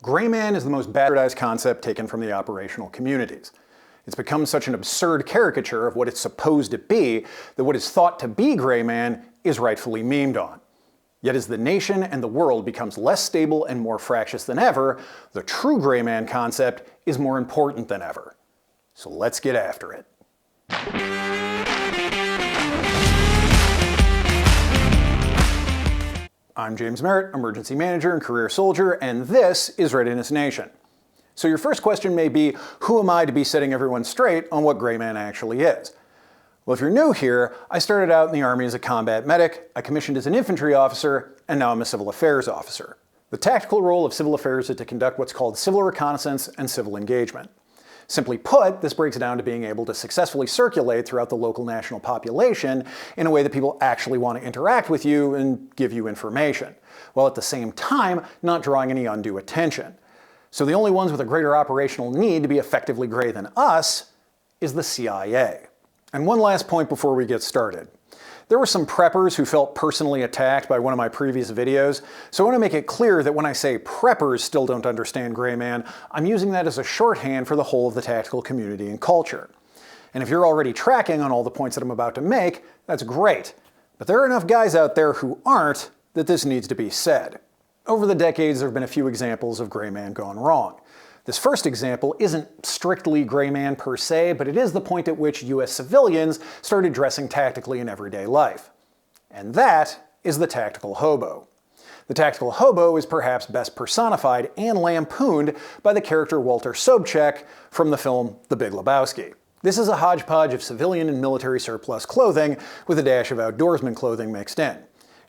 Greyman is the most bastardized concept taken from the operational communities. It's become such an absurd caricature of what it's supposed to be that what is thought to be Greyman is rightfully memed on. Yet as the nation and the world becomes less stable and more fractious than ever, the true Greyman concept is more important than ever. So let's get after it. I'm James Merritt, Emergency Manager and Career Soldier, and this is Readiness Nation. So your first question may be, who am I to be setting everyone straight on what Greyman actually is? Well, if you're new here, I started out in the Army as a combat medic, I commissioned as an infantry officer, and now I'm a civil affairs officer. The tactical role of civil affairs is to conduct what's called civil reconnaissance and civil engagement. Simply put, this breaks down to being able to successfully circulate throughout the local national population in a way that people actually want to interact with you and give you information, while at the same time not drawing any undue attention. So the only ones with a greater operational need to be effectively gray than us is the CIA. And one last point before we get started. There were some preppers who felt personally attacked by one of my previous videos, so I want to make it clear that when I say preppers still don't understand Greyman, I'm using that as a shorthand for the whole of the tactical community and culture. And if you're already tracking on all the points that I'm about to make, that's great. But there are enough guys out there who aren't that this needs to be said. Over the decades, there have been a few examples of Greyman gone wrong. This first example isn't strictly Greyman per se, but it is the point at which US civilians started dressing tactically in everyday life. And that is the tactical hobo. The tactical hobo is perhaps best personified and lampooned by the character Walter Sobchak from the film The Big Lebowski. This is a hodgepodge of civilian and military surplus clothing with a dash of outdoorsman clothing mixed in.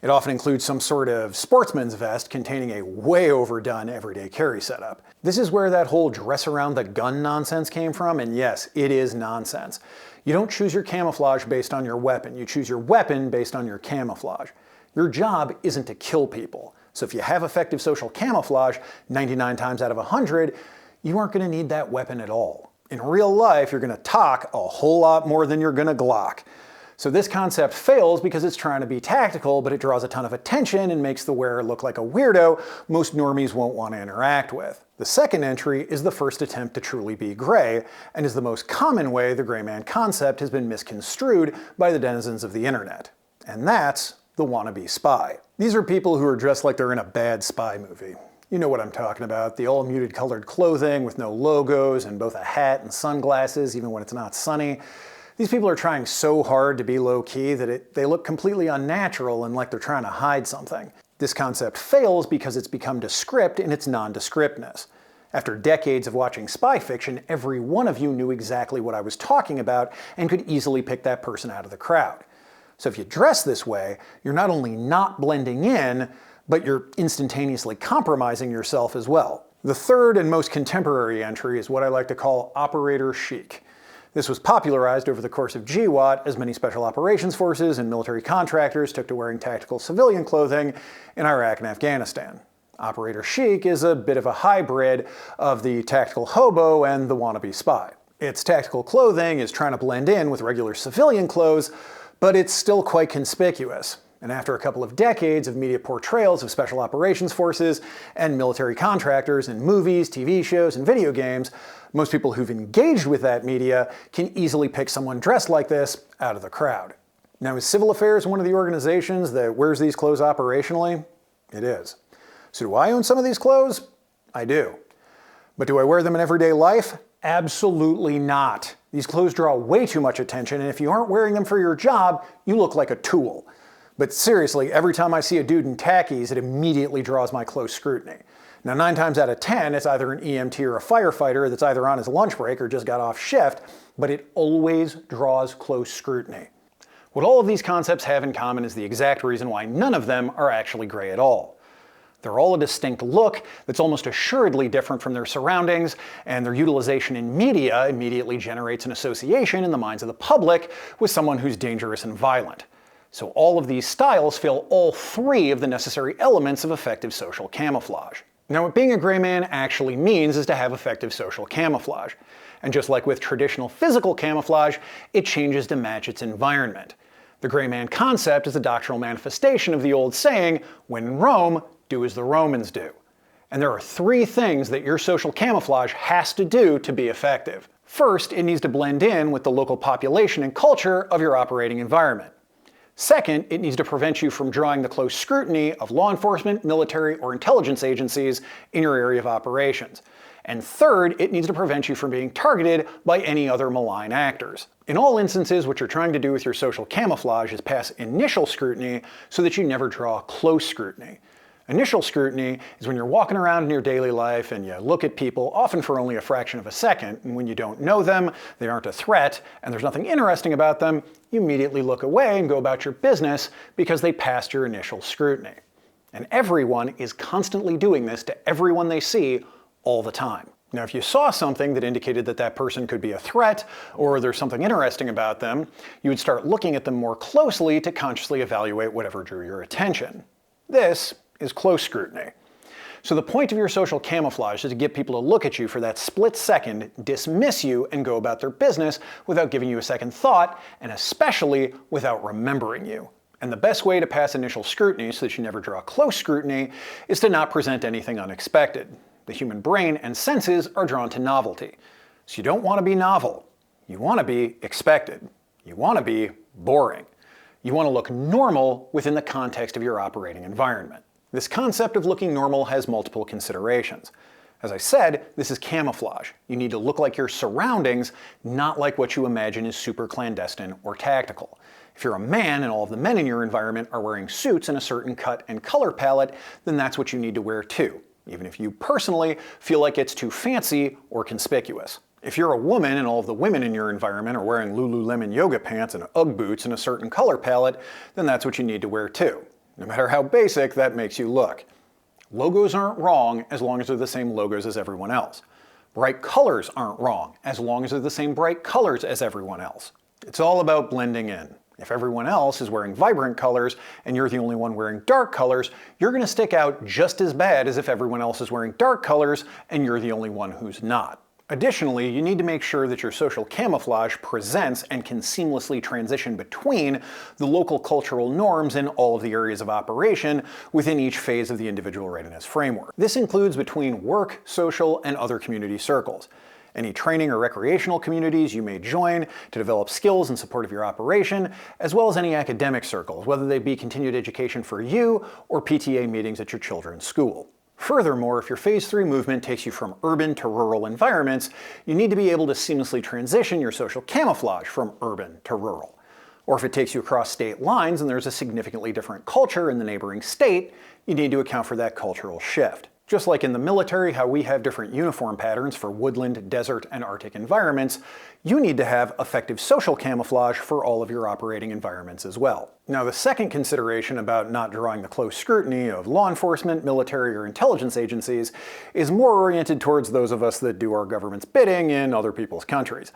It often includes some sort of sportsman's vest containing a way overdone everyday carry setup. This is where that whole dress around the gun nonsense came from, and yes, it is nonsense. You don't choose your camouflage based on your weapon, you choose your weapon based on your camouflage. Your job isn't to kill people, so if you have effective social camouflage, 99 times out of 100, you aren't going to need that weapon at all. In real life, you're going to talk a whole lot more than you're going to glock. So this concept fails because it's trying to be tactical, but it draws a ton of attention and makes the wearer look like a weirdo most normies won't want to interact with. The second entry is the first attempt to truly be gray, and is the most common way the Greyman concept has been misconstrued by the denizens of the internet. And that's the wannabe spy. These are people who are dressed like they're in a bad spy movie. You know what I'm talking about, the all muted colored clothing with no logos and both a hat and sunglasses even when it's not sunny. These people are trying so hard to be low-key that they look completely unnatural and like they're trying to hide something. This concept fails because it's become descript in its nondescriptness. After decades of watching spy fiction, every one of you knew exactly what I was talking about and could easily pick that person out of the crowd. So if you dress this way, you're not only not blending in, but you're instantaneously compromising yourself as well. The third and most contemporary entry is what I like to call operator chic. This was popularized over the course of GWOT as many special operations forces and military contractors took to wearing tactical civilian clothing in Iraq and Afghanistan. Operator chic is a bit of a hybrid of the tactical hobo and the wannabe spy. Its tactical clothing is trying to blend in with regular civilian clothes, but it's still quite conspicuous. And after a couple of decades of media portrayals of special operations forces and military contractors in movies, TV shows, and video games, most people who've engaged with that media can easily pick someone dressed like this out of the crowd. Now, is Civil Affairs one of the organizations that wears these clothes operationally? It is. So do I own some of these clothes? I do. But do I wear them in everyday life? Absolutely not. These clothes draw way too much attention, and if you aren't wearing them for your job, you look like a tool. But seriously, every time I see a dude in khakis, it immediately draws my close scrutiny. Now 9 times out of 10, it's either an EMT or a firefighter that's either on his lunch break or just got off shift, but it always draws close scrutiny. What all of these concepts have in common is the exact reason why none of them are actually gray at all. They're all a distinct look that's almost assuredly different from their surroundings, and their utilization in media immediately generates an association in the minds of the public with someone who's dangerous and violent. So all of these styles fill all 3 of the necessary elements of effective social camouflage. Now, what being a Greyman actually means is to have effective social camouflage. And just like with traditional physical camouflage, it changes to match its environment. The Greyman concept is a doctrinal manifestation of the old saying, when in Rome, do as the Romans do. And there are 3 things that your social camouflage has to do to be effective. First, it needs to blend in with the local population and culture of your operating environment. Second, it needs to prevent you from drawing the close scrutiny of law enforcement, military, or intelligence agencies in your area of operations. And third, it needs to prevent you from being targeted by any other malign actors. In all instances, what you're trying to do with your social camouflage is pass initial scrutiny so that you never draw close scrutiny. Initial scrutiny is when you're walking around in your daily life and you look at people, often for only a fraction of a second, and when you don't know them, they aren't a threat, and there's nothing interesting about them, you immediately look away and go about your business because they passed your initial scrutiny. And everyone is constantly doing this to everyone they see all the time. Now, if you saw something that indicated that that person could be a threat, or there's something interesting about them, you would start looking at them more closely to consciously evaluate whatever drew your attention. This is close scrutiny. So the point of your social camouflage is to get people to look at you for that split second, dismiss you, and go about their business without giving you a second thought, and especially without remembering you. And the best way to pass initial scrutiny so that you never draw close scrutiny is to not present anything unexpected. The human brain and senses are drawn to novelty. So you don't want to be novel. You want to be expected. You want to be boring. You want to look normal within the context of your operating environment. This concept of looking normal has multiple considerations. As I said, this is camouflage. You need to look like your surroundings, not like what you imagine is super clandestine or tactical. If you're a man and all of the men in your environment are wearing suits in a certain cut and color palette, then that's what you need to wear too, even if you personally feel like it's too fancy or conspicuous. If you're a woman and all of the women in your environment are wearing Lululemon yoga pants and Ugg boots in a certain color palette, then that's what you need to wear too, no matter how basic that makes you look. Logos aren't wrong as long as they're the same logos as everyone else. Bright colors aren't wrong as long as they're the same bright colors as everyone else. It's all about blending in. If everyone else is wearing vibrant colors and you're the only one wearing dark colors, you're going to stick out just as bad as if everyone else is wearing dark colors and you're the only one who's not. Additionally, you need to make sure that your social camouflage presents and can seamlessly transition between the local cultural norms in all of the areas of operation within each phase of the individual readiness framework. This includes between work, social, and other community circles. Any training or recreational communities you may join to develop skills in support of your operation, as well as any academic circles, whether they be continued education for you or PTA meetings at your children's school. Furthermore, if your Phase 3 movement takes you from urban to rural environments, you need to be able to seamlessly transition your social camouflage from urban to rural. Or if it takes you across state lines and there's a significantly different culture in the neighboring state, you need to account for that cultural shift. Just like in the military, how we have different uniform patterns for woodland, desert, and Arctic environments, you need to have effective social camouflage for all of your operating environments as well. Now, the second consideration about not drawing the close scrutiny of law enforcement, military, or intelligence agencies is more oriented towards those of us that do our government's bidding in other people's countries.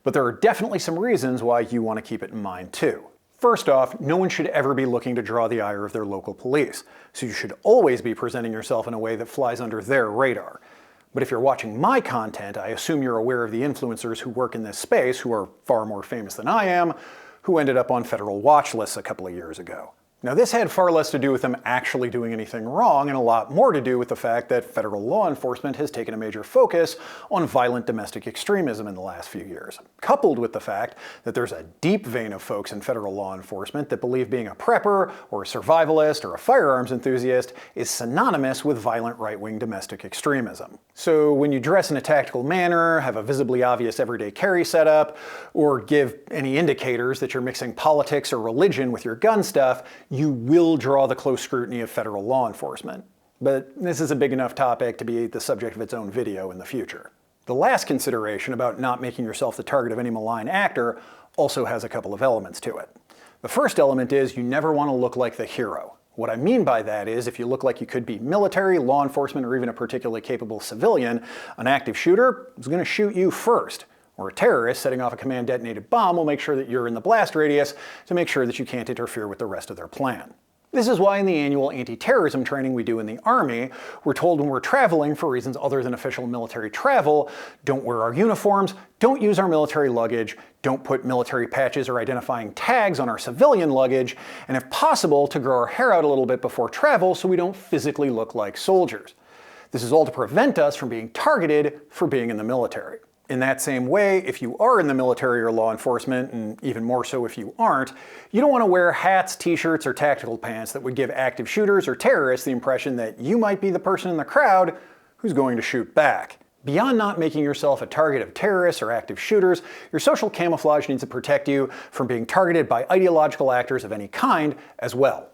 But there are definitely some reasons why you want to keep it in mind too. First off, no one should ever be looking to draw the ire of their local police, so you should always be presenting yourself in a way that flies under their radar. But if you're watching my content, I assume you're aware of the influencers who work in this space, who are far more famous than I am, who ended up on federal watch lists a couple of years ago. Now, this had far less to do with them actually doing anything wrong and a lot more to do with the fact that federal law enforcement has taken a major focus on violent domestic extremism in the last few years, coupled with the fact that there's a deep vein of folks in federal law enforcement that believe being a prepper or a survivalist or a firearms enthusiast is synonymous with violent right-wing domestic extremism. So when you dress in a tactical manner, have a visibly obvious everyday carry setup, or give any indicators that you're mixing politics or religion with your gun stuff, you will draw the close scrutiny of federal law enforcement. But this is a big enough topic to be the subject of its own video in the future. The last consideration about not making yourself the target of any malign actor also has a couple of elements to it. The first element is you never want to look like the hero. What I mean by that is if you look like you could be military, law enforcement, or even a particularly capable civilian, an active shooter is going to shoot you first. Or a terrorist setting off a command-detonated bomb will make sure that you're in the blast radius to make sure that you can't interfere with the rest of their plan. This is why in the annual anti-terrorism training we do in the Army, we're told when we're traveling for reasons other than official military travel, don't wear our uniforms, don't use our military luggage, don't put military patches or identifying tags on our civilian luggage, and if possible, to grow our hair out a little bit before travel so we don't physically look like soldiers. This is all to prevent us from being targeted for being in the military. In that same way, if you are in the military or law enforcement, and even more so if you aren't, you don't want to wear hats, t-shirts, or tactical pants that would give active shooters or terrorists the impression that you might be the person in the crowd who's going to shoot back. Beyond not making yourself a target of terrorists or active shooters, your social camouflage needs to protect you from being targeted by ideological actors of any kind as well.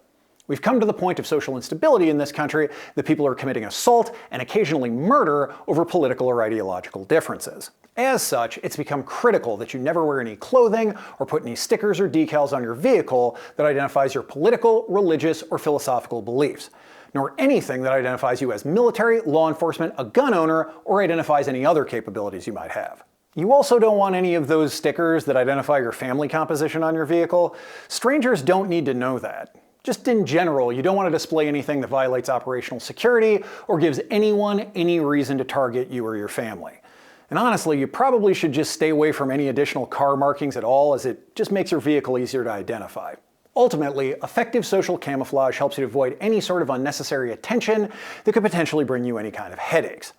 We've come to the point of social instability in this country that people are committing assault and occasionally murder over political or ideological differences. As such, it's become critical that you never wear any clothing or put any stickers or decals on your vehicle that identifies your political, religious, or philosophical beliefs, nor anything that identifies you as military, law enforcement, a gun owner, or identifies any other capabilities you might have. You also don't want any of those stickers that identify your family composition on your vehicle. Strangers don't need to know that. Just in general, you don't want to display anything that violates operational security or gives anyone any reason to target you or your family. And honestly, you probably should just stay away from any additional car markings at all, as it just makes your vehicle easier to identify. Ultimately, effective social camouflage helps you to avoid any sort of unnecessary attention that could potentially bring you any kind of headaches.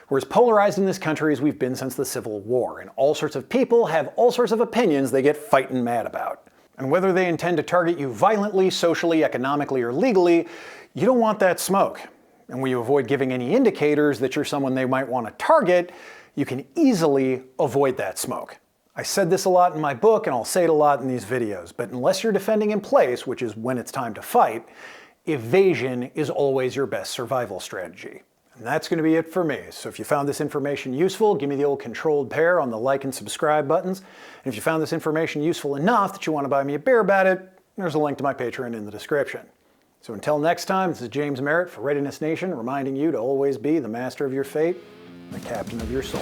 We're as polarized in this country as we've been since the Civil War, and all sorts of people have all sorts of opinions they get fightin' mad about. And whether they intend to target you violently, socially, economically, or legally, you don't want that smoke. And when you avoid giving any indicators that you're someone they might want to target, you can easily avoid that smoke. I said this a lot in my book, and I'll say it a lot in these videos, but unless you're defending in place, which is when it's time to fight, evasion is always your best survival strategy. And that's going to be it for me. So if you found this information useful, give me the old controlled pair on the like and subscribe buttons. And if you found this information useful enough that you want to buy me a beer about it, there's a link to my Patreon in the description. So until next time, this is James Merritt for Readiness Nation, reminding you to always be the master of your fate, the captain of your soul.